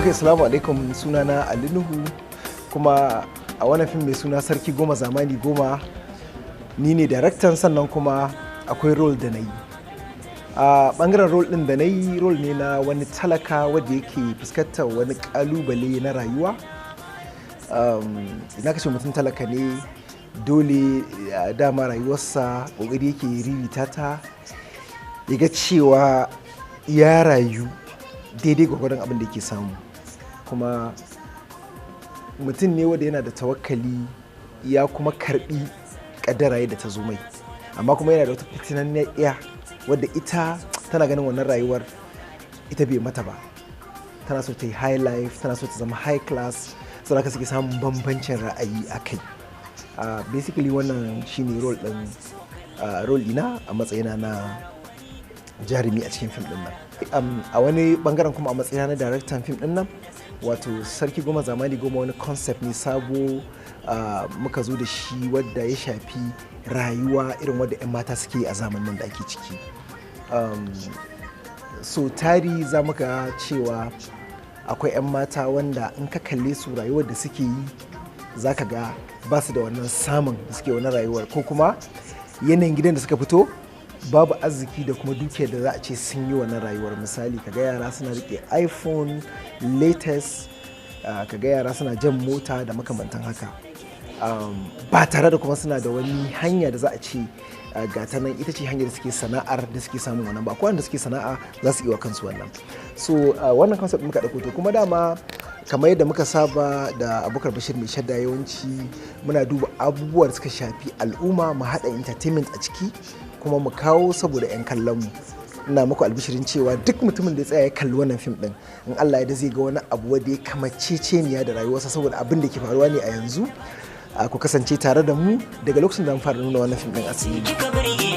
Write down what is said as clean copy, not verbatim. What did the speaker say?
Ok, salamu alaikum, sunana Ali Nuhu, kuma a wannan fim mai suna Sarki Goma Zamani Goma ni ne daraktan, sannan kuma akwai role da na yi. A ɓangaren role ɗin da na yi, role ne na wani talaka wadda yake fuskantar wani ƙalubale na rayuwa. Ina kashe mutum talaka ne, dole dama rayuwarsa ƙoƙari yake ririta ta ya ga cewa ya rayu daidai gwagwadon abin da yake samu. Kuma mutum ne wanda yana da tawakkali, ya kuma karbi kaddara yadda ta zo mai, amma kuma yana da wata fitinanniyar iya wadda ita tana ganin wannan rayuwar ita bai mata ba, tana so ta yi high life, tana so ta zama high class, saboda haka suke samun bambancin ra'ayi a kai. Basically wannan shine role ina a matsayina na jarumi a cikin fim din nan. A wani bangaren kuma a matsayina na daraktan fim din nan, wato Sarki Goma Zamani Goma wani concept ne sabo muka zo da shi wadda ya shafi rayuwa irin wadda 'yan mata suke a zamanin da ake ciki. So tari za mu ga cewa akwai 'yan mata wanda in ka kalle su rayuwar da suke yi za ka ga ba su da wannan samun da suke wannan rayuwar, ko kuma yanayin gidan da suka fito babu arziki da kuma dukiyar da za a ce sun yi wannan rayuwar. Misali kaga yara suna rike iPhone latest, kaga yara suna jan mota da makamantan haka, ba tare da kuma suna da wani hanya da za a ce ga ta nan ita ce hanyar da suke sana'ar da suke samun wannan, ba kowanne da suke sana'a za su iya wa kansu wannan. So wannan concept muka ɗauko to kuma dama kamar yadda muka saba da Abubakar Bashir mai shadda, yawanci muna duba abubuwa da suka shafi al'umma, mu haɗa entertainment a ciki kuma mu kawo saboda 'yan kallon mu. Ina muku albishirin cewa duk mutumin da ya tsaya ya kalli wannan fim din, in Allah ya da zai ga wani abu wanda ya kamaceceniya da rayuwarsa saboda abin da ke faruwa ne a yanzu. Ku kasance tare da mu daga lokacin da mun fara nuna wannan fim din asiri.